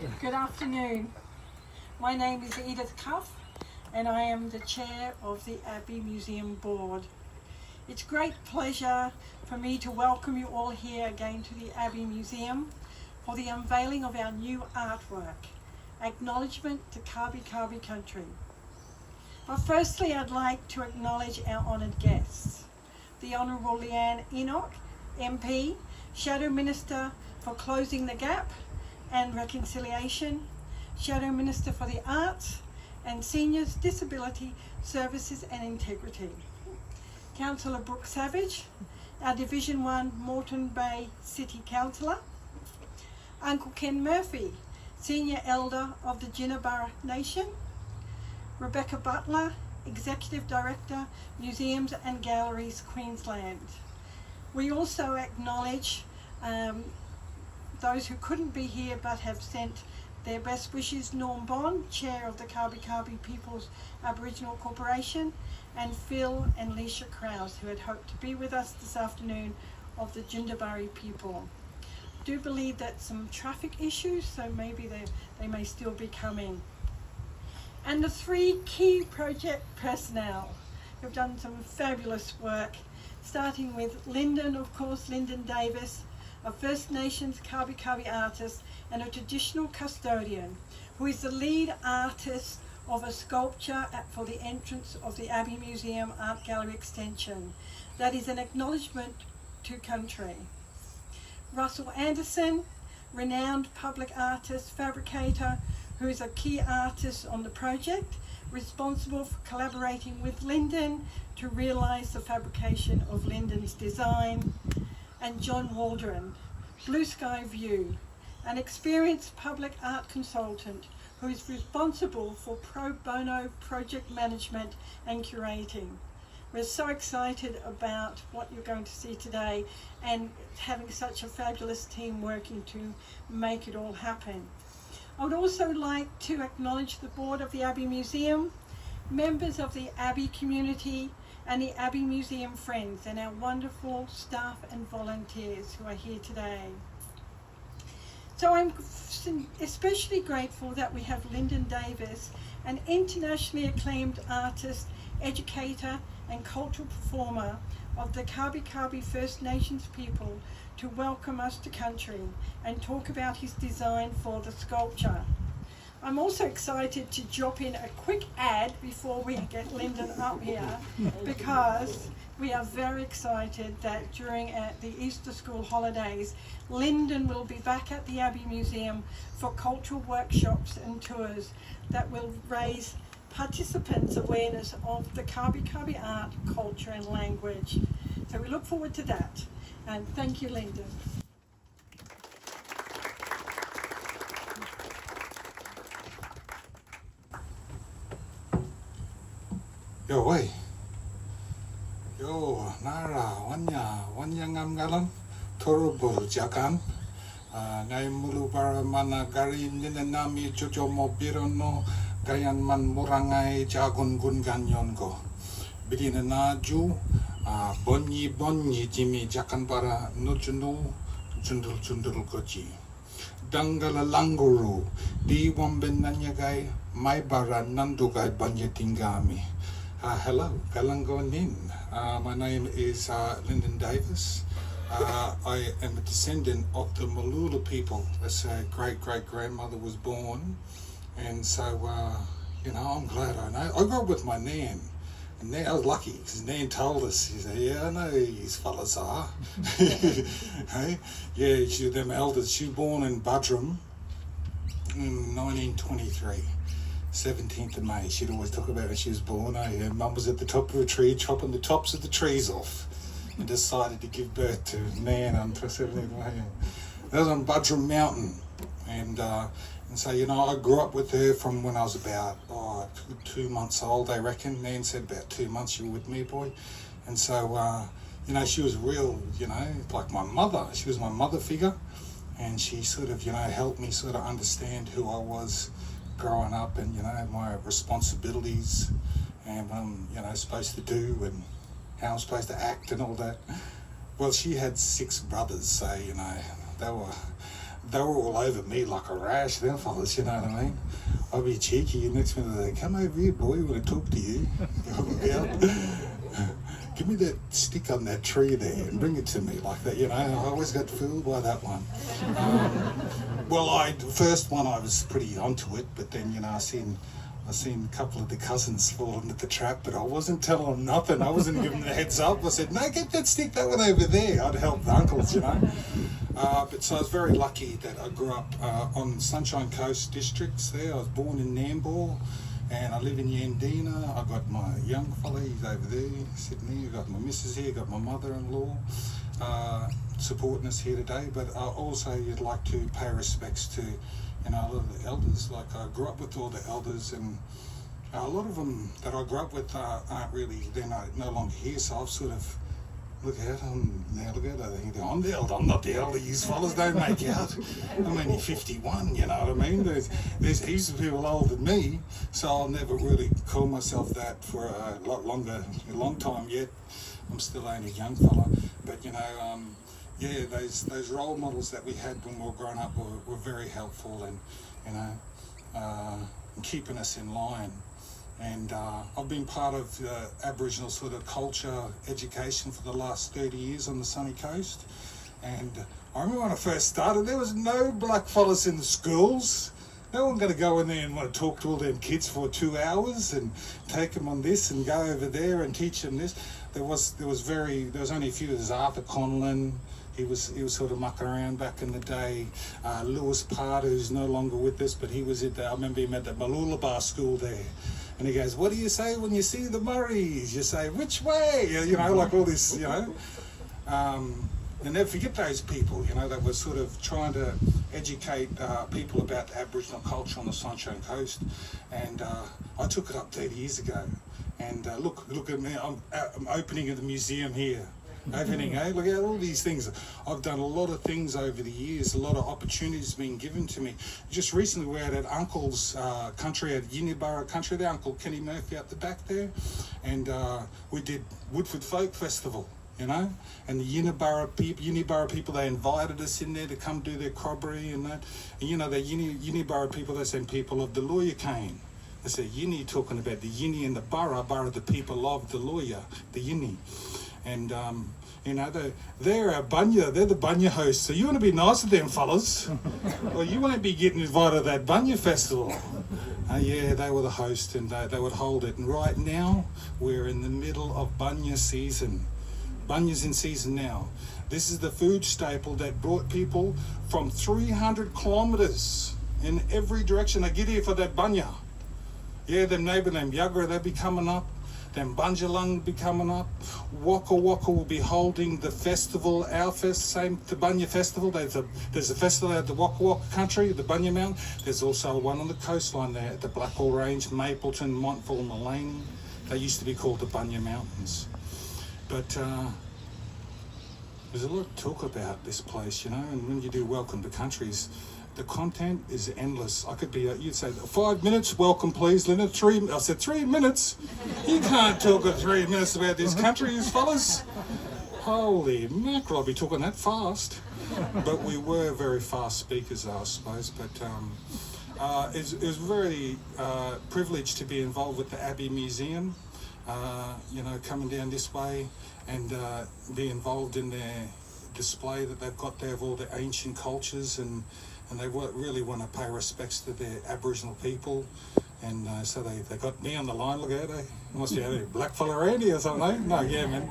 Good afternoon. My name is Edith and I am the chair of the Abbey Museum board. It's great pleasure for me to welcome you all here again to the Abbey Museum for the unveiling of our new artwork, Acknowledgement to Kabi Kabi Country. But firstly, I'd like to acknowledge our honoured guests, the Honourable Leeanne Enoch MP, Shadow Minister for Closing the Gap and Reconciliation, Shadow Minister for the Arts and Seniors, Disability Services and Integrity. Councillor Brooke Savige, our Division 1 Moreton Bay City Councillor. Uncle Ken Murphy, Senior Elder of the Jinibara Nation. Rebecca Butler, Executive Director, Museums and Galleries, Queensland. We also acknowledge those who couldn't be here but have sent their best wishes: Norm Bond, Chair of the Kabi Kabi People's Aboriginal Corporation, and Phil and Leisha Krause, who had hoped to be with us this afternoon, of the Jinibara people. I do believe that some traffic issues, so maybe they may still be coming. And the three key project personnel who've done some fabulous work, starting with Lyndon, of course, Lyndon Davis, a First Nations Kabi Kabi artist and a traditional custodian, who is the lead artist of a sculpture for the entrance of the Abbey Museum Art Gallery extension. That is an acknowledgement to country. Russell Anderson, renowned public artist, fabricator, who is a key artist on the project, responsible for collaborating with Lyndon to realise the fabrication of Lyndon's design. And John Waldron, Blue Sky View, an experienced public art consultant who is responsible for pro bono project management and curating. We're so excited about what you're going to see today and having such a fabulous team working to make it all happen. I would also like to acknowledge the board of the Abbey Museum, members of the Abbey community and the Abbey Museum friends, and our wonderful staff and volunteers who are here today. So I'm especially grateful that we have Lyndon Davis, an internationally acclaimed artist, educator and cultural performer of the Kabi Kabi First Nations people, to welcome us to country and talk about his design for the sculpture. I'm also excited to drop in a quick ad before we get Lyndon up here, because we are very excited that during the Easter school holidays, Lyndon will be back at the Abbey Museum for cultural workshops and tours that will raise participants' awareness of the Kabi Kabi art, culture and language. So we look forward to that, and thank you, Lyndon. Yo way. Yo nara wanya ngam galam torobol jakan. Nai mulubara mana gari nina nami jojo mobirono gayan man murangai jagun gun ganyon go. Bidina naju bonyi jimi jakan bara nujunu jundul goji. Dangala languru di wamben nanyagai mai bara nandugai banyatingami. Hello, Galangonin. My name is Lyndon Davis. I am a descendant of the Malula people. That's a great-great-grandmother was born. And so, I'm glad I know. I grew up with my nan. And I was lucky, because Nan told us, she said, yeah, I know these fellas are. Hey? Yeah, she was them elders. She was born in Waldron in 1923. 17th of May, she'd always talk about when she was born. Her mum was at the top of a tree chopping the tops of the trees off and decided to give birth to Nan on 17th of May. That was on Waldron Mountain. And so, I grew up with her from when I was about 2 months old, I reckon. Nan said about 2 months you were with me, boy. And so, she was real, like my mother. She was my mother figure. And she sort of, helped me sort of understand who I was growing up, and my responsibilities and what I'm supposed to do and how I'm supposed to act and all that. Well, she had 6 brothers, so they were they were all over me like a rash, them fellas, you know what I mean? I'd be cheeky, and next minute they'd come over here, boy, we want to talk to you. Give me that stick on that tree there and bring it to me like that, you know. I always got fooled by that one. Well, the first one I was pretty onto it, but then, you know, I seen a couple of the cousins fall into the trap, but I wasn't telling them nothing. I wasn't giving them the heads up. I said, no, get that stick, that one over there. I'd help the uncles, you know. But so I was very lucky that I grew up on Sunshine Coast districts there. I was born in Nambour, and I live in Yandina. I got my young fella, he's over there, sitting here. I got my missus here, got my mother-in-law supporting us here today. But also you'd like to pay respects to, you know, a lot of the elders. Like I grew up with all the elders, and a lot of them that I grew up with aren't really, they're no longer here. So I've sort of, look at them now, look at it. I think I'm the elder. I'm not the elder. You fellas don't make out. I'm only 51, you know what I mean? There's heaps of people older than me, so I'll never really call myself that for a long time yet. I'm still only a young fella. But, you know, yeah, those role models that we had when we were growing up were very helpful, and, you know, keeping us in line. And I've been part of Aboriginal sort of culture education for the last 30 years on the sunny coast. And I remember when I first started, there was no black fellas in the schools. No one going to go in there and want to talk to all them kids for 2 hours and take them on this and go over there and teach them this. There was only a few. There's Arthur Conlon. He was sort of mucking around back in the day. Lewis Part, who's no longer with us, but he was I remember him at the Mooloolaba school there. And he goes, what do you say when you see the Murrays? You say, which way? You know, like all this, you know. And never forget those people, you know, that were sort of trying to educate people about the Aboriginal culture on the Sunshine Coast. And I took it up 30 years ago. And look at me, I'm opening of the museum here. Opening, eh? Look at all these things. I've done a lot of things over the years, a lot of opportunities being given to me. Just recently we had at Uncle's country, at Jinibara country there, Uncle Kenny Murphy out the back there, and we did Woodford Folk Festival, you know, and the Jinibara people, they invited us in there to come do their corroboree and that. And you know, the Jinibara people, they send people of the lawyer cane. They say Yini, talking about the Yini and the Bara the people of the lawyer, the Yini. And, you know, they're our bunya, they're the bunya hosts. So you want to be nice to them fellas, or you won't be getting invited to that bunya festival. Yeah, they were the host, and they would hold it. And right now, we're in the middle of bunya season. Bunya's in season now. This is the food staple that brought people from 300 kilometres in every direction. They get here for that bunya. Yeah, them neighbour, them Yugra, they'll be coming up. Then Bunjalung will be coming up. Waka Waka will be holding the festival, our same, the Bunya Festival. There's a festival at the Waka Waka country, the Bunya Mountain. There's also one on the coastline there at the Blackall Range, Mapleton, Montville, Mullaney. They used to be called the Bunya Mountains. But there's a lot to talk about this place, you know, and when you do Welcome to Countries, the content is endless. I could be, you'd say, 5 minutes, welcome please, Lyndon. I said, 3 minutes? You can't talk for 3 minutes about this country, you fellas. Holy mackerel, I'll be talking that fast. But we were very fast speakers, I suppose. But it was very privileged to be involved with the Abbey Museum, you know, coming down this way and be involved in their display that they've got there of all the ancient cultures, and they really want to pay respects to their Aboriginal people. And so they got me on the line. Look at it, must be a black fella around here or something, eh? No, yeah, man.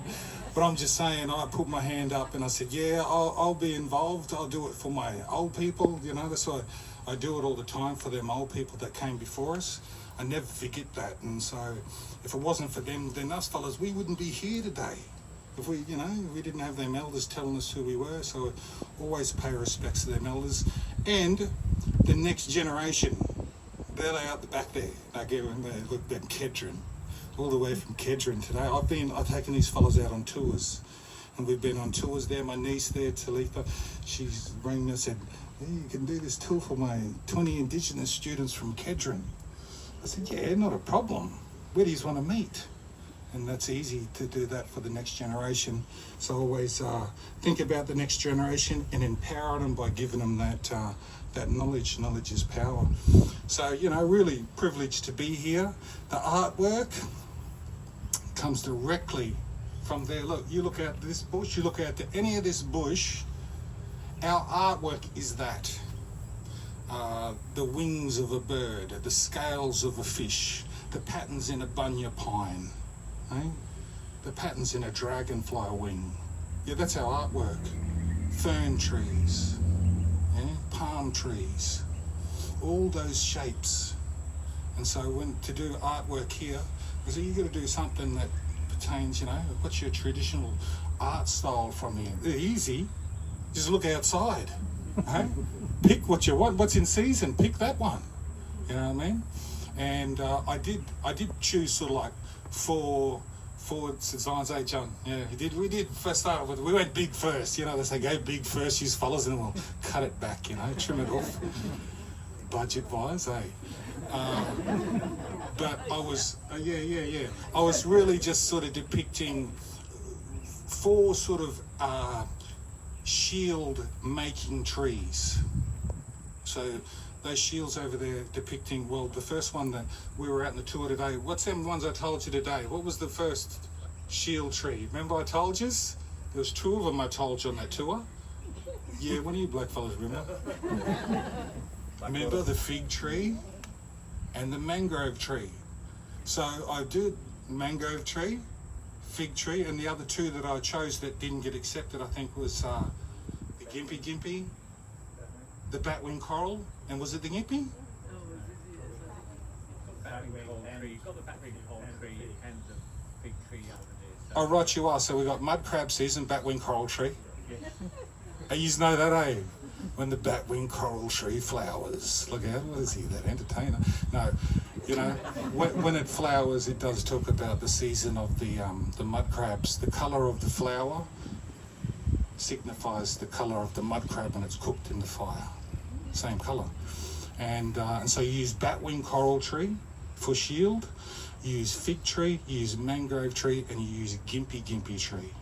But I'm just saying, I put my hand up and I said, yeah, I'll be involved. I'll do it for my old people, you know. That's why I do it all the time for them old people that came before us. I never forget that. And so if it wasn't for them, then us fellas, we wouldn't be here today. If we, you know, we didn't have them elders telling us who we were. So always pay respects to them elders. And the next generation, there they are at the back there. Look, them Kedron, all the way from Kedron today. I've taken these fellas out on tours, and we've been on tours there. My niece there, Talitha, she's rang me and said, hey, you can do this tour for my 20 Indigenous students from Kedron. I said, yeah, not a problem. Where do you want to meet? And that's easy to do that for the next generation. So always think about the next generation and empower them by giving them that knowledge. Knowledge is power. So, you know, really privileged to be here. The artwork comes directly from there. Look, you look out this bush, you look out to any of this bush, our artwork is that. The wings of a bird, the scales of a fish, the patterns in a bunya pine, eh? The patterns in a dragonfly wing. Yeah, that's our artwork. Fern trees, palm trees, all those shapes. And so when to do artwork here, so you've got to do something that pertains, you know, what's your traditional art style from here? They're easy. Just look outside. Hey? Pick what you want, what's in season, pick that one. You know what I mean? And I did choose sort of like four designs, John? Yeah, we did first start with, we went big first, you know, they say go big first, use fellas, and we'll cut it back, you know, trim it off. Budget wise, eh? But I was, I was really just sort of depicting four sort of shield making trees. So those shields over there depicting, well, the first one that we were out in the tour today, what's them ones I told you today? What was the first shield tree? Remember I told you? There was two of them I told you on that tour. Yeah, one of you black fellas remember? Remember the fig tree and the mangrove tree. So I did mangrove tree, fig tree, and the other two that I chose that didn't get accepted, I think, was the gimpy, the batwing coral, and was it the gimpy? Got the batwing coral tree and the fig tree over there. Oh, right you are. So we got mud crab season, batwing coral tree. And you know that, eh? When the batwing coral tree flowers. Look out, what is he, that entertainer? No, you know, when it flowers, it does talk about the season of the mud crabs. The colour of the flower signifies the colour of the mud crab when it's cooked in the fire. Same colour. And so you use batwing coral tree for shield, you use fig tree, you use mangrove tree, and you use gimpy tree.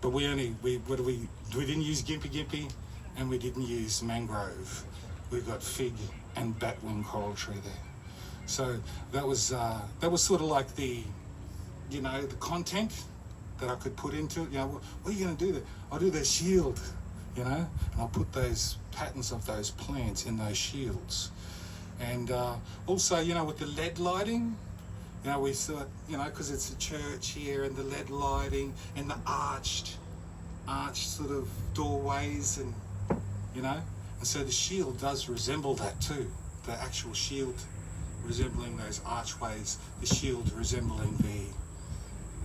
But we didn't use gimpy, and we didn't use mangrove. We got fig and batwing coral tree there. So that was sort of like the, you know, the content that I could put into it. You know, what are you going to do there? I'll do their shield, you know, and I'll put those patterns of those plants in those shields. And also, you know, with the LED lighting, you know, we thought, you know, because it's a church here, and the LED lighting and the arched sort of doorways, and you know, and so the shield does resemble that too. The actual shield resembling those archways, the shield resembling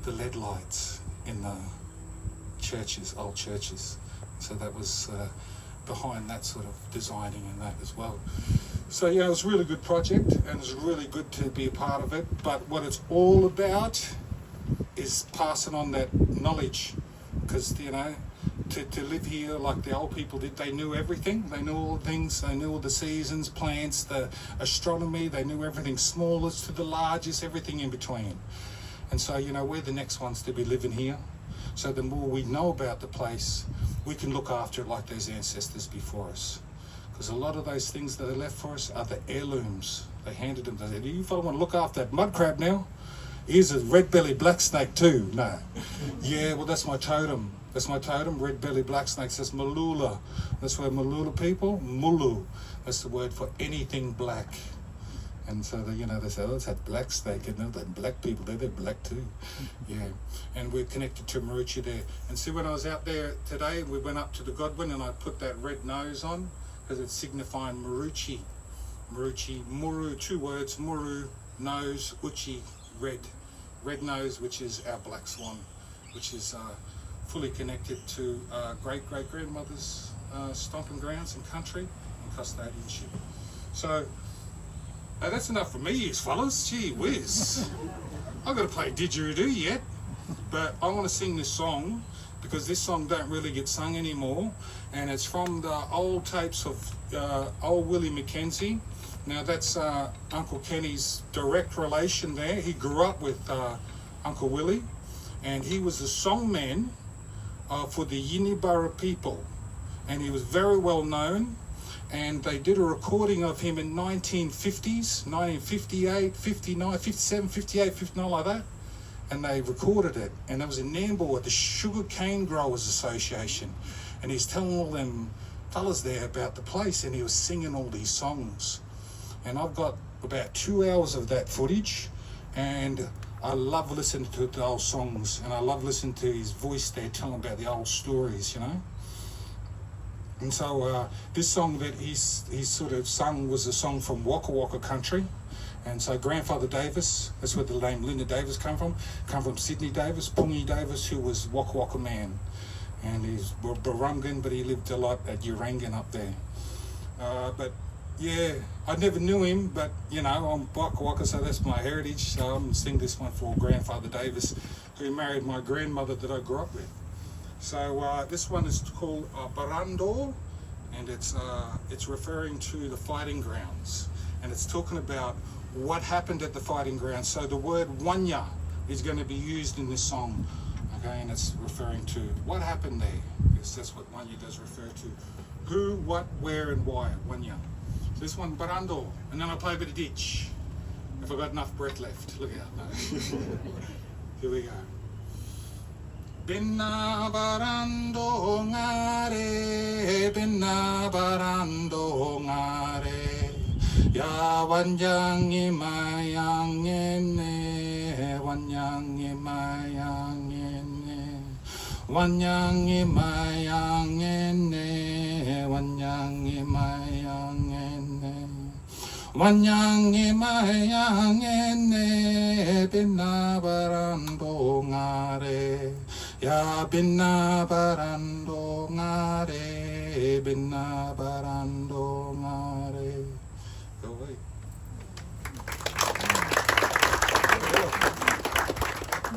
the LED lights in the churches, old churches. So that was behind that sort of designing and that as well. So yeah, it was a really good project, and it's really good to be a part of it. But what it's all about is passing on that knowledge, because, you know, to live here like the old people did, they knew everything. They knew all the things. They knew all the seasons, plants, the astronomy. They knew everything, smallest to the largest, everything in between. And so, you know, we're the next ones to be living here. So the more we know about the place, we can look after it like those ancestors before us. Because a lot of those things that they left for us are the heirlooms. They handed them. They said, you fellow want to look after that mud crab now? Here's a red-bellied black snake too. No. Yeah, well, that's my totem. That's my totem, red-bellied black snakes. That's Malula. That's where Malula people, Mulu. That's the word for anything black. And so, you know, they say, oh, it's that black snake, and that black people, they're black too. Yeah. And we're connected to Maruchi there. And see, when I was out there today, we went up to the Godwin, and I put that red nose on, because it's signifying Maruchi. Maruchi, Muru, two words, Muru, nose, Uchi, red. Red nose, which is our black swan, which is fully connected to great-great-grandmother's stomping grounds and country and custodianship. So, that's enough for me, you fellas. Gee whiz. I've got to play didgeridoo yet, but I want to sing this song, because this song don't really get sung anymore, and it's from the old tapes of old Willie Mackenzie. Now that's Uncle Kenny's direct relation there. He grew up with Uncle Willie, and he was the songman for the Jinibara people, and he was very well known. And they did a recording of him in 1950s, 1958, 59, 57, 58, 59, like that. And they recorded it. And it was in Nambour at the Sugar Cane Growers Association. And he's telling all them fellas there about the place, and he was singing all these songs. And I've got about 2 hours of that footage, and I love listening to the old songs, and I love listening to his voice there telling about the old stories, you know. And so this song that he's sort of sung was a song from Waka Waka Country. And so Grandfather Davis, that's where the name Lyndon Davis come from Sydney Davis, Pungi Davis, who was Waka Waka man. And he's Barungan, but he lived a lot at Urangan up there. But yeah, I never knew him, but you know, I'm Waka Waka, so that's my heritage. So I'm gonna sing this one for Grandfather Davis, who married my grandmother that I grew up with. So this one is called Barando, and it's referring to the fighting grounds, and it's talking about what happened at the fighting grounds. So the word wanya is going to be used in this song, okay, and it's referring to what happened there, because that's what wanya does refer to. Who, what, where, and why, wanya. So this one, Barando, and then I'll play a bit of ditch, if I've got enough breath left. Look out. No. Here we go. Binna barando ngare, binna barando ngare, ya wanyangi mayangene, wanyangi mayangene, wanyangi mayangene, wanyangi mayangene, wanyangi mayangene, binna barando ngare. Ya binna barando ngare, binna barando ngare. Go away.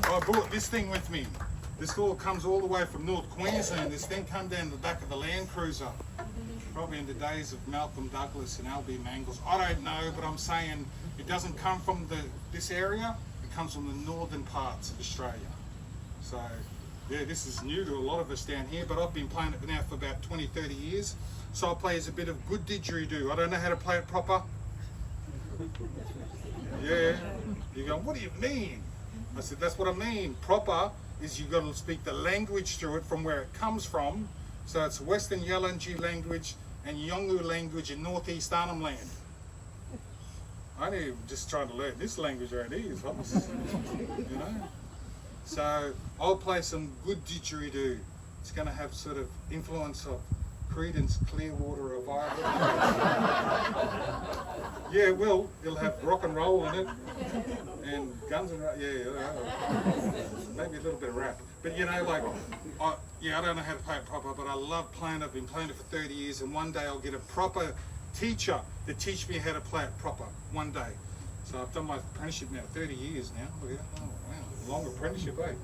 I brought this thing with me. This all comes all the way from North Queensland. This thing come down the back of the Land Cruiser. Probably in the days of Malcolm Douglas and Albie Mangles. I don't know, but I'm saying it doesn't come from this area. It comes from the northern parts of Australia. So yeah, this is new to a lot of us down here, but I've been playing it now for about 20, 30 years. So I play as a bit of good didgeridoo. I don't know how to play it proper. Yeah. You go, what do you mean? I said, that's what I mean. Proper is you've got to speak the language through it from where it comes from. So it's Western Yalanji language and Yolngu language in Northeast Arnhem Land. I ain't just trying to learn this language right here, you know. So I'll play some good didgeridoo. It's going to have sort of influence of Creedence Clearwater Revival. Yeah, it will. It'll have rock and roll in it, and guns and maybe a little bit of rap. But you know, like, I don't know how to play it proper, but I love playing it. I've been playing it for 30 years, and one day I'll get a proper teacher to teach me how to play it proper. One day. So I've done my apprenticeship now, 30 years now. Oh wow, long apprenticeship, eh?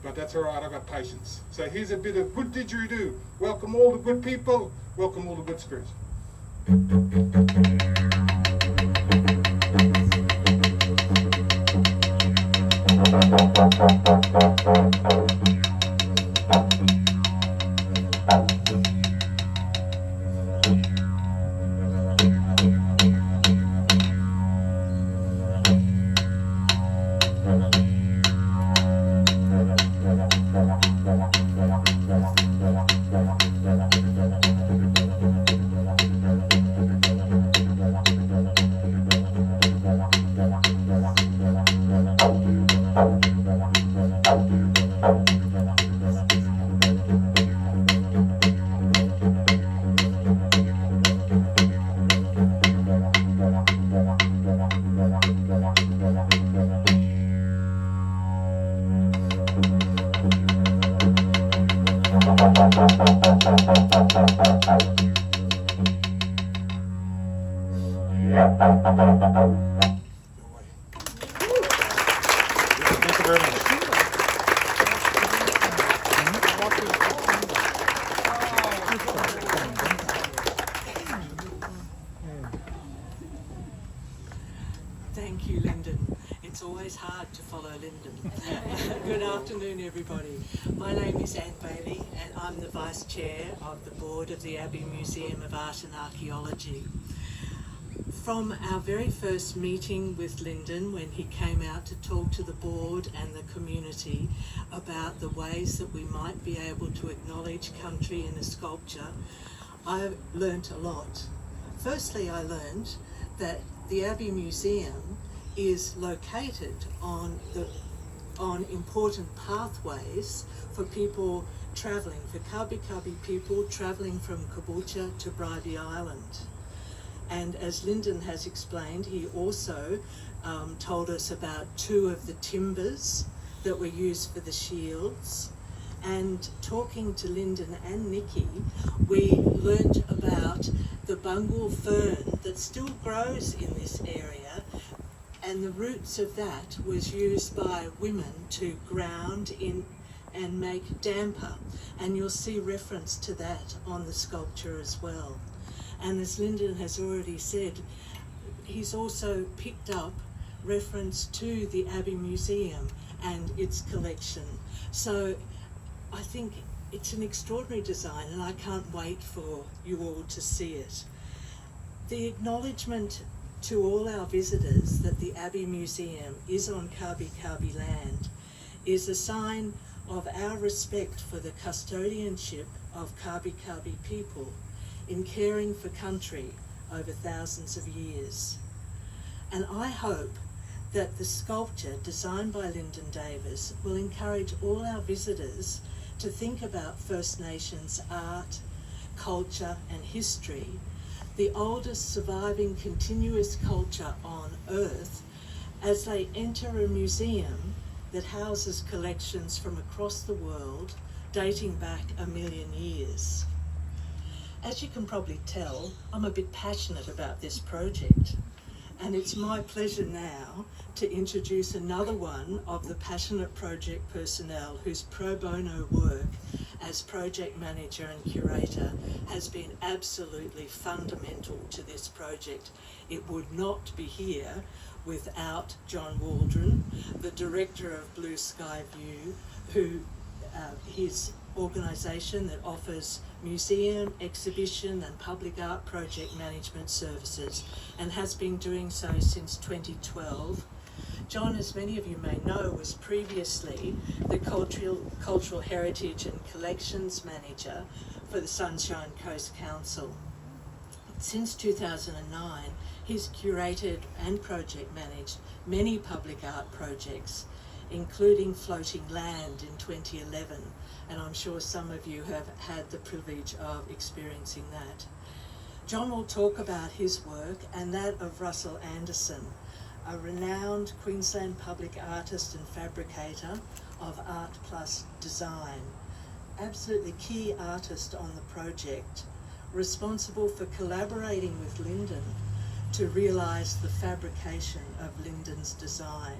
But that's all right, I've got patience. So here's a bit of good didgeridoo. Welcome all the good people. Welcome all the good spirits. Thank you, Lyndon. It's always hard to follow Lyndon. Good afternoon, everybody. My name is Anne Bailey, and I'm the Vice Chair of the Board of the Abbey Museum of Art and Archaeology. From our very first meeting with Lyndon, when he came out to talk to the board and the community about the ways that we might be able to acknowledge country in a sculpture, I learnt a lot. Firstly, I learnt that the Abbey Museum is located on important pathways for people travelling, for Kabi Kabi people travelling from Caboolture to Bribie Island. And as Lyndon has explained, he also told us about two of the timbers that were used for the shields. And talking to Lyndon and Nikki, we learnt about the bungal fern that still grows in this area, and the roots of that was used by women to ground in and make damper. And you'll see reference to that on the sculpture as well. And as Lyndon has already said, he's also picked up reference to the Abbey Museum and its collection. So I think it's an extraordinary design, and I can't wait for you all to see it. The acknowledgement to all our visitors that the Abbey Museum is on Kabi Kabi land is a sign of our respect for the custodianship of Kabi Kabi people in caring for country over thousands of years. And I hope that the sculpture designed by Lyndon Davis will encourage all our visitors to think about First Nations art, culture and history, the oldest surviving continuous culture on Earth, as they enter a museum that houses collections from across the world dating back 1 million years. As you can probably tell, I'm a bit passionate about this project, and it's my pleasure now to introduce another one of the passionate project personnel whose pro bono work as project manager and curator has been absolutely fundamental to this project. It would not be here without John Waldron, the director of Blue Sky View, who his organisation that offers museum, exhibition and public art project management services, and has been doing so since 2012. John, as many of you may know, was previously the Cultural Heritage and Collections Manager for the Sunshine Coast Council. Since 2009, he's curated and project managed many public art projects, including Floating Land in 2011, and I'm sure some of you have had the privilege of experiencing that. John will talk about his work and that of Russell Anderson, a renowned Queensland public artist and fabricator of Art+Design, absolutely key artist on the project, responsible for collaborating with Lyndon to realise the fabrication of Lyndon's design.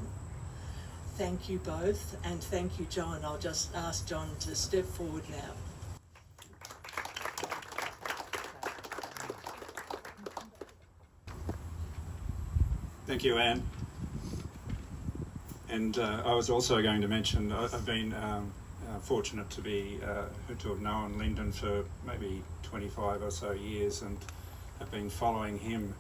Thank you both, and thank you, John. I'll just ask John to step forward now. Thank you, Anne. And I was also going to mention I've been fortunate to have known Lyndon for maybe 25 or so years, and have been following him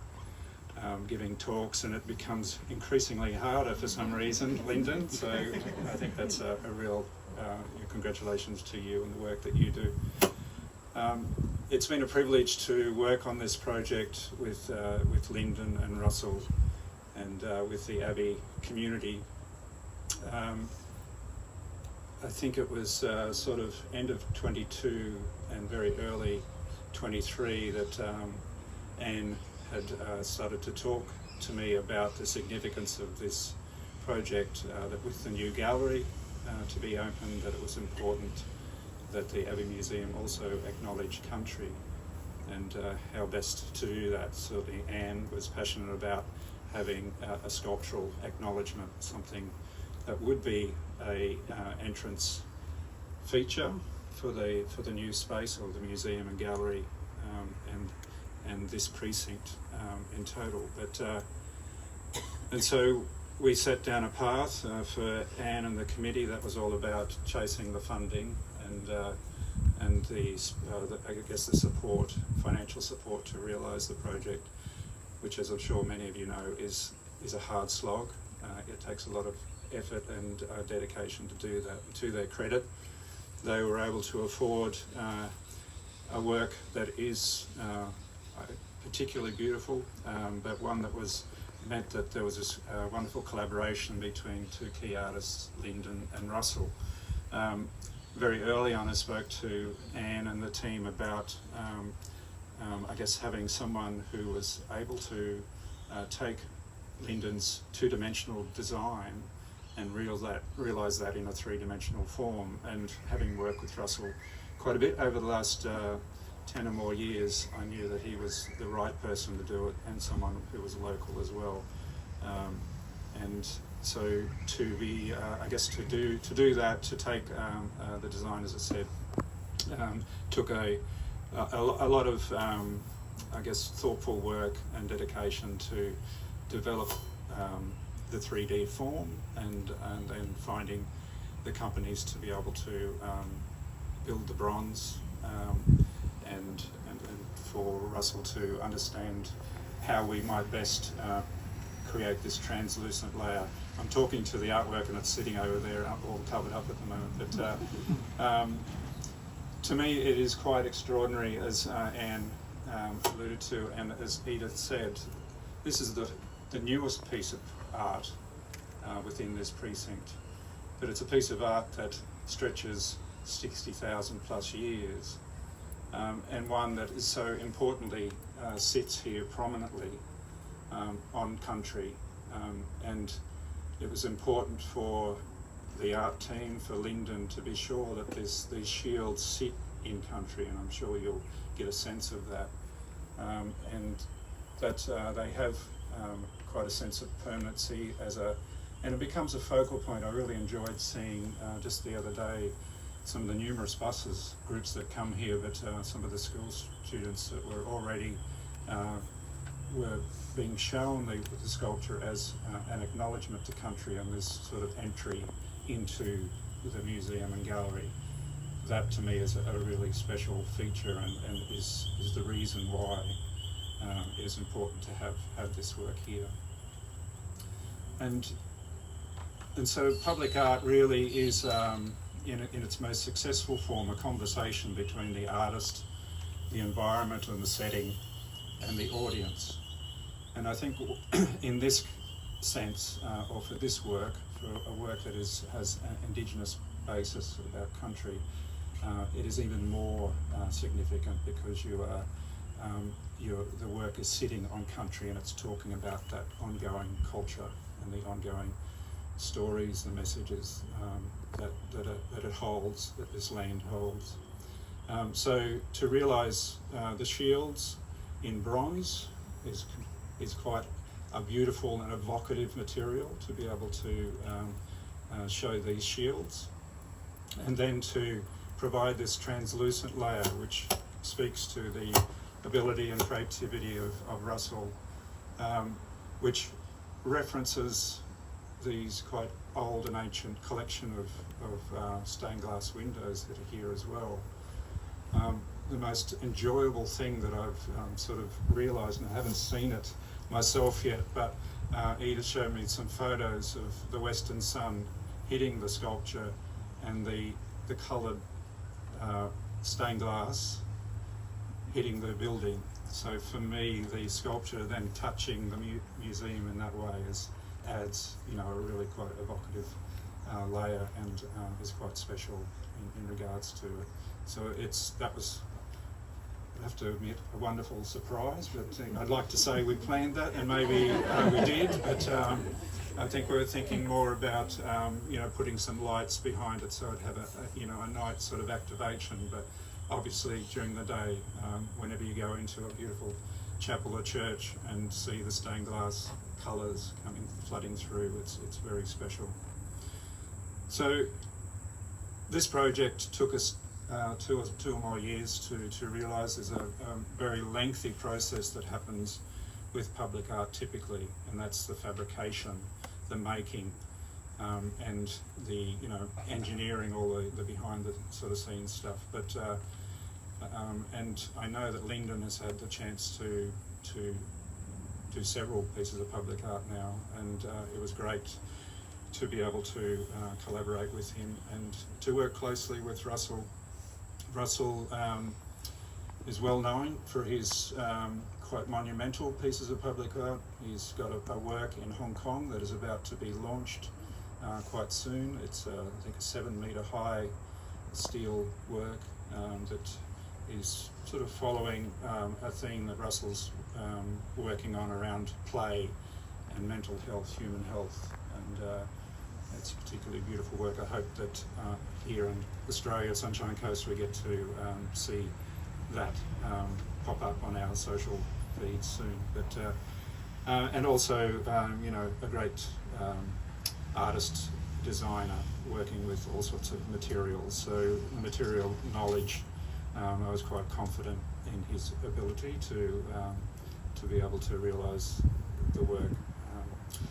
giving talks, and it becomes increasingly harder for some reason, Lyndon. So I think that's a real congratulations to you and the work that you do. It's been a privilege to work on this project with Lyndon and Russell and with the Abbey community. I think it was sort of end of 22 and very early 23 that Anne had started to talk to me about the significance of this project, that with the new gallery to be opened, that it was important that the Abbey Museum also acknowledge country, and how best to do that. Certainly Anne was passionate about having a sculptural acknowledgement, something that would be a entrance feature for the new space, or the museum and gallery, and this precinct in total. But and so we set down a path for Anne and the committee that was all about chasing the funding and the support, financial support to realise the project, which, as I'm sure many of you know, is a hard slog. It takes a lot of effort and dedication to do that. And to their credit, they were able to afford a work that is particularly beautiful, but one that meant that there was this wonderful collaboration between two key artists, Lyndon and Russell. Very early on I spoke to Anne and the team about having someone who was able to take Lyndon's two-dimensional design and realise that in a three-dimensional form, and having worked with Russell quite a bit over the last 10 or more years, I knew that he was the right person to do it, and someone who was local as well. And so to be, to do that, to take the design, as I said, took a lot of, thoughtful work and dedication to develop the 3D form, and then finding the companies to be able to build the bronze, and for Russell to understand how we might best create this translucent layer. I'm talking to the artwork and it's sitting over there all covered up at the moment, but to me it is quite extraordinary, as Anne alluded to, and as Edith said, this is the newest piece of art within this precinct, but it's a piece of art that stretches 60,000 plus years, and one that is so importantly sits here prominently on country, and it was important for the art team, for Lyndon, to be sure that these shields sit in country, and I'm sure you'll get a sense of that, and that they have quite a sense of permanency and it becomes a focal point. I really enjoyed seeing just the other day some of the numerous groups that come here, but some of the school students that were already were being shown the sculpture as an acknowledgement to country, and this sort of entry into the museum and gallery. That to me is a really special feature, and is the reason why it is important to have this work here. And so public art really is, in its most successful form, a conversation between the artist, the environment and the setting, and the audience. And I think in this sense, or for this work, for a work that has an Indigenous basis about country, it is even more significant, because the work is sitting on country, and it's talking about that ongoing culture and the ongoing stories, the messages that it holds, that this land holds. So to realise the shields in bronze is quite a beautiful and evocative material to be able to show these shields, and then to provide this translucent layer which speaks to the ability and creativity of Russell, which references these quite old and ancient collection of stained glass windows that are here as well. The most enjoyable thing that I've sort of realised, and I haven't seen it myself yet, but Edith showed me some photos of the western sun hitting the sculpture and the coloured stained glass hitting the building. So for me, the sculpture then touching the museum in that way adds, a really quite evocative layer, and is quite special in regards to it. So that was, I have to admit, a wonderful surprise. But I'd like to say we planned that, and maybe we did, but I think we were thinking more about putting some lights behind it, so it'd have a night sort of activation. But obviously during the day, whenever you go into a beautiful chapel or church and see the stained glass colours flooding through, it's very special. So this project took us two or more years to realise. There's a very lengthy process that happens with public art typically, and that's the fabrication, the making and the engineering, all the behind the sort of scenes stuff. But and I know that Lyndon has had the chance to do several pieces of public art now, and it was great to be able to collaborate with him and to work closely with Russell. Russell is well known for his quite monumental pieces of public art. He's got a work in Hong Kong that is about to be launched quite soon. It's I think a 7 metre high steel work that is sort of following a theme that Russell's working on around play and mental health, human health, and it's a particularly beautiful work. I hope that here in Australia, Sunshine Coast, we get to see that pop up on our social feeds soon. But and also, a great artist, designer, working with all sorts of materials. So material knowledge, I was quite confident in his ability to be able to realise the work.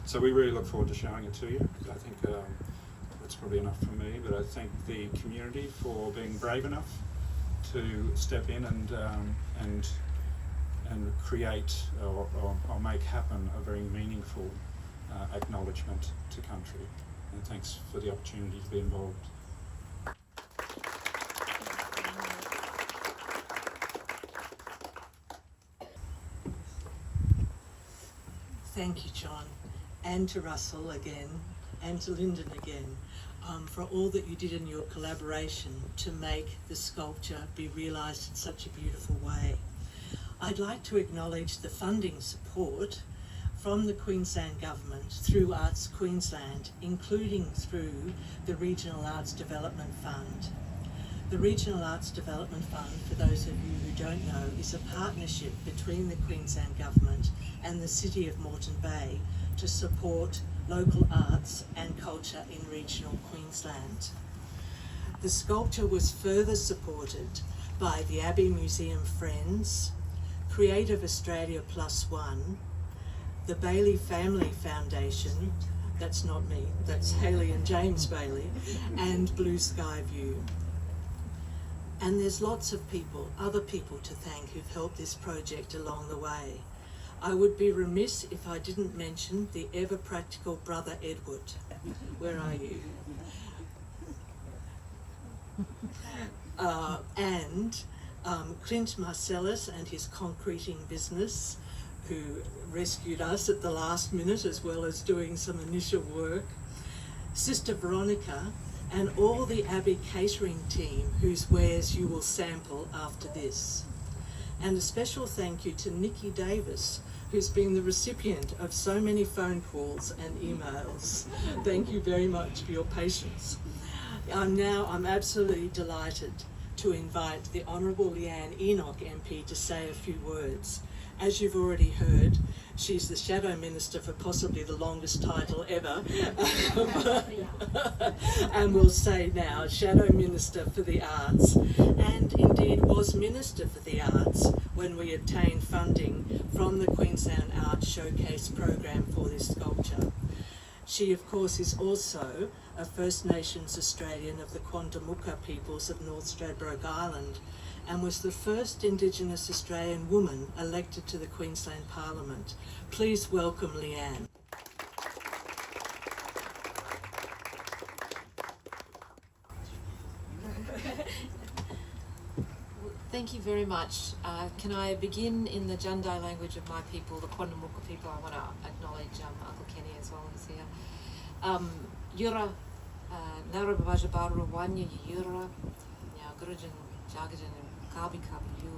So we really look forward to showing it to you. I think that's probably enough for me, but I thank the community for being brave enough to step in and create or make happen a very meaningful acknowledgement to country. And thanks for the opportunity to be involved. Thank you, John, and to Russell again, and to Lyndon again, for all that you did in your collaboration to make the sculpture be realised in such a beautiful way. I'd like to acknowledge the funding support from the Queensland Government through Arts Queensland, including through the Regional Arts Development Fund. The Regional Arts Development Fund, for those of you who don't know, is a partnership between the Queensland Government and the City of Moreton Bay to support local arts and culture in regional Queensland. The sculpture was further supported by the Abbey Museum Friends, Creative Australia +1, the Bailey Family Foundation, that's not me, that's Hayley and James Bailey, and Blue Sky View. And there's lots of people, other people to thank who've helped this project along the way. I would be remiss if I didn't mention the ever-practical brother Edward. Where are you? And Clint Marcellus and his concreting business, who rescued us at the last minute as well as doing some initial work. Sister Veronica, and all the Abbey catering team whose wares you will sample after this. And a special thank you to Nikki Davis, who's been the recipient of so many phone calls and emails. Thank you very much for your patience. I'm absolutely delighted to invite the Honourable Leeanne Enoch MP to say a few words. As you've already heard, she's the Shadow Minister for possibly the longest title ever. And we'll say now, Shadow Minister for the Arts, and indeed was Minister for the Arts when we obtained funding from the Queensland Arts Showcase program for this sculpture. She, of course, is also a First Nations Australian of the Quandamooka peoples of North Stradbroke Island, and was the first Indigenous Australian woman elected to the Queensland Parliament. Please welcome Leeanne. Thank you very much. Can I begin in the Jundai language of my people, the Quandamooka people? I want to acknowledge Uncle Kenny as well, who's here. Yura, Narabajabaru, Wanya, Yura, Gurujin, Jagajan, Kabi Kabi Country.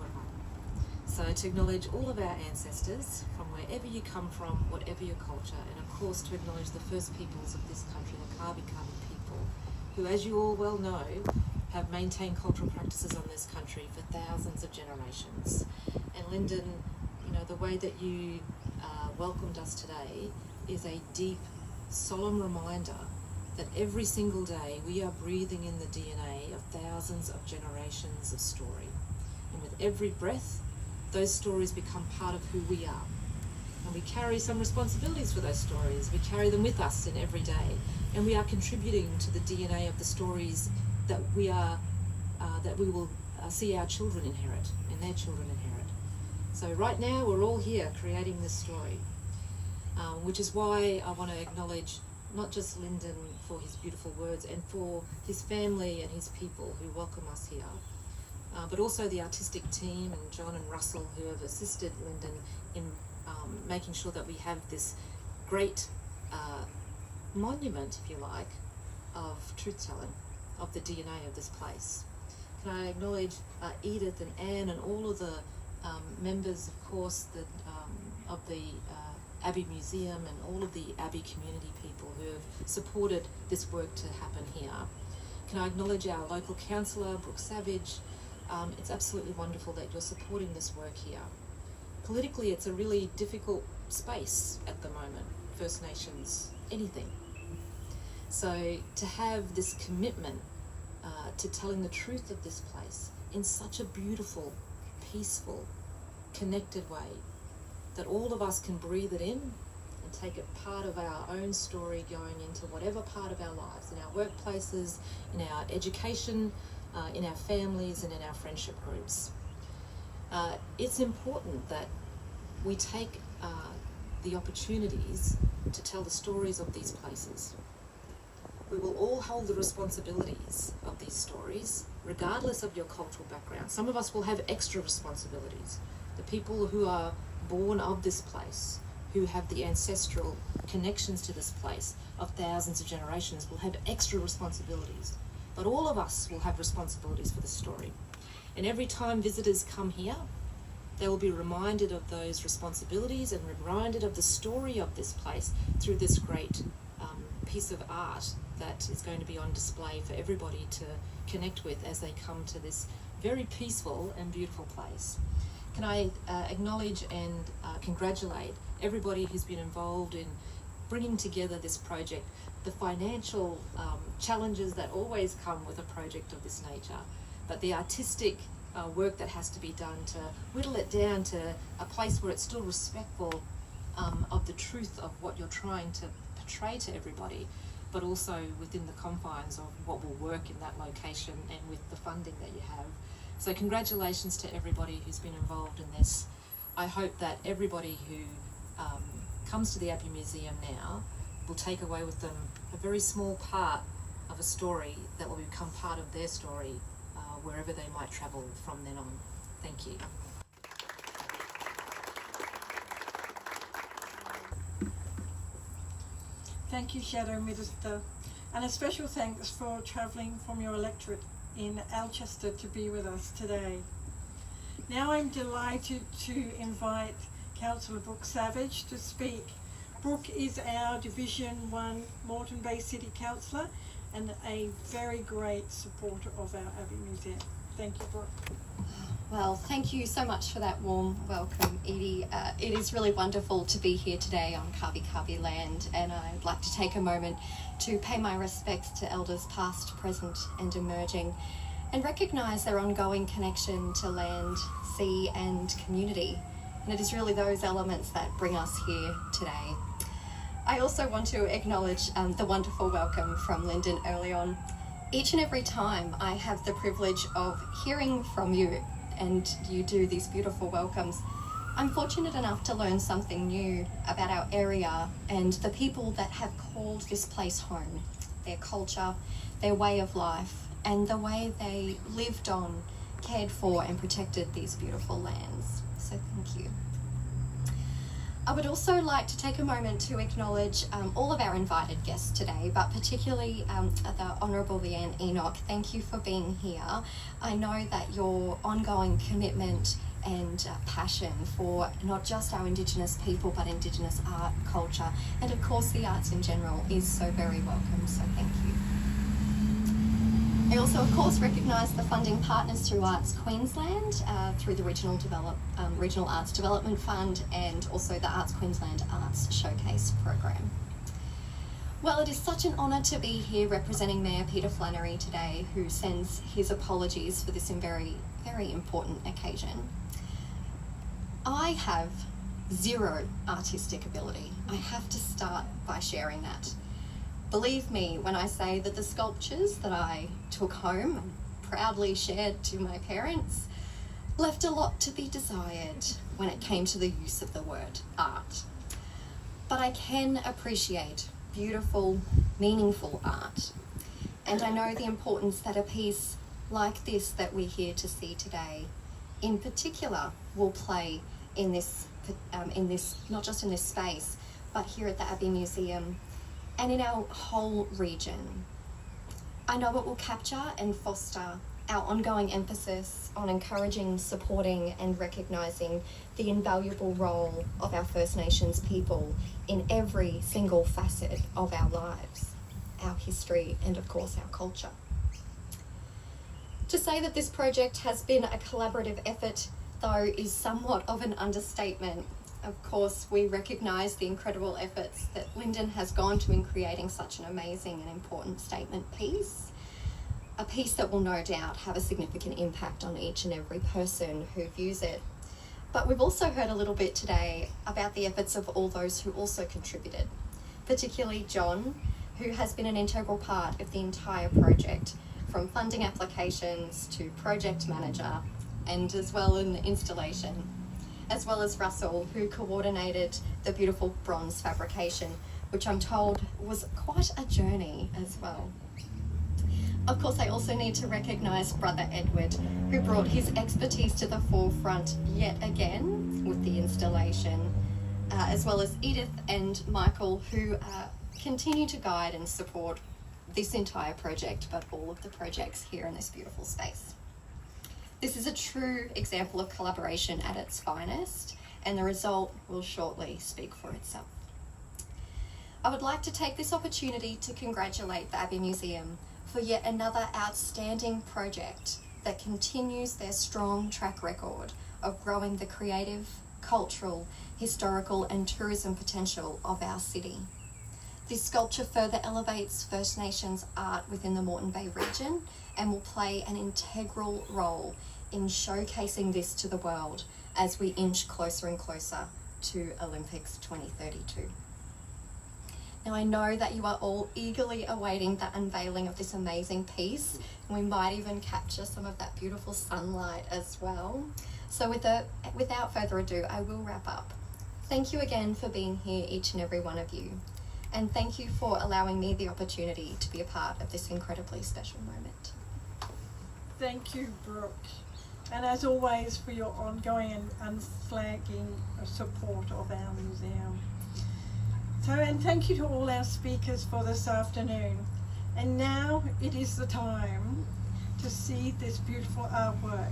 So to acknowledge all of our ancestors from wherever you come from, whatever your culture, and of course to acknowledge the first peoples of this country, the Kabi Kabi people, who, as you all well know, have maintained cultural practices on this country for thousands of generations. And Lyndon, the way that you welcomed us today is a deep, solemn reminder that every single day we are breathing in the DNA of thousands of generations of story. And with every breath, those stories become part of who we are. And we carry some responsibilities for those stories. We carry them with us in every day, and we are contributing to the DNA of the stories that we will see our children inherit and their children inherit. So right now we're all here creating this story, which is why I want to acknowledge not just Lyndon for his beautiful words and for his family and his people who welcome us here, but also the artistic team and John and Russell who have assisted Lyndon in making sure that we have this great monument, if you like, of truth-telling, of the DNA of this place. Can I acknowledge Edith and Anne and all of the members, of course, of the Abbey Museum and all of the Abbey community people who have supported this work to happen here. Can I acknowledge our local councillor, Brooke Savige? It's absolutely wonderful that you're supporting this work here. Politically, it's a really difficult space at the moment, First Nations, anything. So to have this commitment to telling the truth of this place in such a beautiful, peaceful, connected way, that all of us can breathe it in and take it part of our own story going into whatever part of our lives, in our workplaces, in our education, in our families and in our friendship groups. It's important that we take the opportunities to tell the stories of these places. We will all hold the responsibilities of these stories, regardless of your cultural background. Some of us will have extra responsibilities. The people who are born of this place, who have the ancestral connections to this place of thousands of generations, will have extra responsibilities. But all of us will have responsibilities for the story. And every time visitors come here, they will be reminded of those responsibilities and reminded of the story of this place through this great piece of art that is going to be on display for everybody to connect with as they come to this very peaceful and beautiful place. Can I acknowledge and congratulate everybody who's been involved in bringing together this project, the financial challenges that always come with a project of this nature, but the artistic work that has to be done to whittle it down to a place where it's still respectful of the truth of what you're trying to portray to everybody, but also within the confines of what will work in that location and with the funding that you have. So congratulations to everybody who's been involved in this. I hope that everybody who comes to the Abbey Museum now will take away with them a very small part of a story that will become part of their story wherever they might travel from then on. Thank you. Thank you, Shadow Minister, and a special thanks for travelling from your electorate in Alchester to be with us today. Now I'm delighted to invite Councillor Brooke Savige to speak. Brooke is our Division 1 Moreton Bay City Councillor and a very great supporter of our Abbey Museum. Thank you, Brooke. Well, thank you so much for that warm welcome, Edie. It is really wonderful to be here today on Kabi Kabi land, and I'd like to take a moment to pay my respects to elders past, present and emerging, and recognise their ongoing connection to land, sea and community. And it is really those elements that bring us here today. I also want to acknowledge the wonderful welcome from Lyndon early on. Each and every time I have the privilege of hearing from you and you do these beautiful welcomes, I'm fortunate enough to learn something new about our area and the people that have called this place home, their culture, their way of life, and the way they lived on, cared for and protected these beautiful lands. So thank you. I would also like to take a moment to acknowledge all of our invited guests today, but particularly the Honourable Leeanne Enoch. Thank you for being here. I know that your ongoing commitment and passion for not just our Indigenous people, but Indigenous art, culture, and of course the arts in general is so very welcome, so thank you. I also, of course, recognise the funding partners through Arts Queensland, through the Regional Arts Development Fund, and also the Arts Queensland Arts Showcase program. Well, it is such an honour to be here representing Mayor Peter Flannery today, who sends his apologies for this very, very important occasion. I have zero artistic ability. I have to start by sharing that. Believe me when I say that the sculptures that I took home and proudly shared to my parents left a lot to be desired when it came to the use of the word art. But I can appreciate beautiful, meaningful art. And I know the importance that a piece like this that we're here to see today, in particular, will play in this, not just in this space, but here at the Abbey Museum and in our whole region. I know it will capture and foster our ongoing emphasis on encouraging, supporting and recognising the invaluable role of our First Nations people in every single facet of our lives, our history and of course our culture. To say that this project has been a collaborative effort, though, is somewhat of an understatement. Of course, we recognise the incredible efforts that Lyndon has gone to in creating such an amazing and important statement piece. A piece that will no doubt have a significant impact on each and every person who views it. But we've also heard a little bit today about the efforts of all those who also contributed, particularly John, who has been an integral part of the entire project, from funding applications to project manager and as well in the installation, as well as Russell, who coordinated the beautiful bronze fabrication, which I'm told was quite a journey as well. Of course, I also need to recognise Brother Edward, who brought his expertise to the forefront yet again with the installation, as well as Edith and Michael, who continue to guide and support this entire project, but all of the projects here in this beautiful space. This is a true example of collaboration at its finest, and the result will shortly speak for itself. I would like to take this opportunity to congratulate the Abbey Museum for yet another outstanding project that continues their strong track record of growing the creative, cultural, historical and tourism potential of our city. This sculpture further elevates First Nations art within the Moreton Bay region and will play an integral role in showcasing this to the world as we inch closer and closer to Olympics 2032. Now, I know that you are all eagerly awaiting the unveiling of this amazing piece, and we might even capture some of that beautiful sunlight as well. So without further ado, I will wrap up. Thank you again for being here, each and every one of you. And thank you for allowing me the opportunity to be a part of this incredibly special moment. Thank you, Brooke. And as always, for your ongoing and unflagging support of our museum. So, and thank you to all our speakers for this afternoon. And now it is the time to see this beautiful artwork.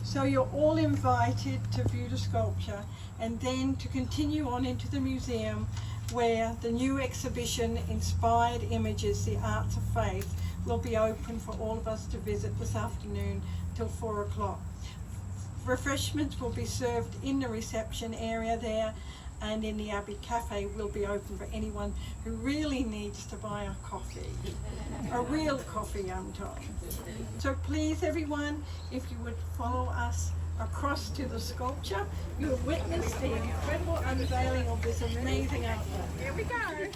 So you're all invited to view the sculpture and then to continue on into the museum, where the new exhibition, Inspired Images, The Arts of Faith, will be open for all of us to visit this afternoon till 4 o'clock. Refreshments will be served in the reception area there, and in the Abbey Cafe will be open for anyone who really needs to buy a coffee. A real coffee, I'm told. So please, everyone, if you would follow us across to the sculpture, you'll witness the incredible unveiling of this amazing artwork. Here we go.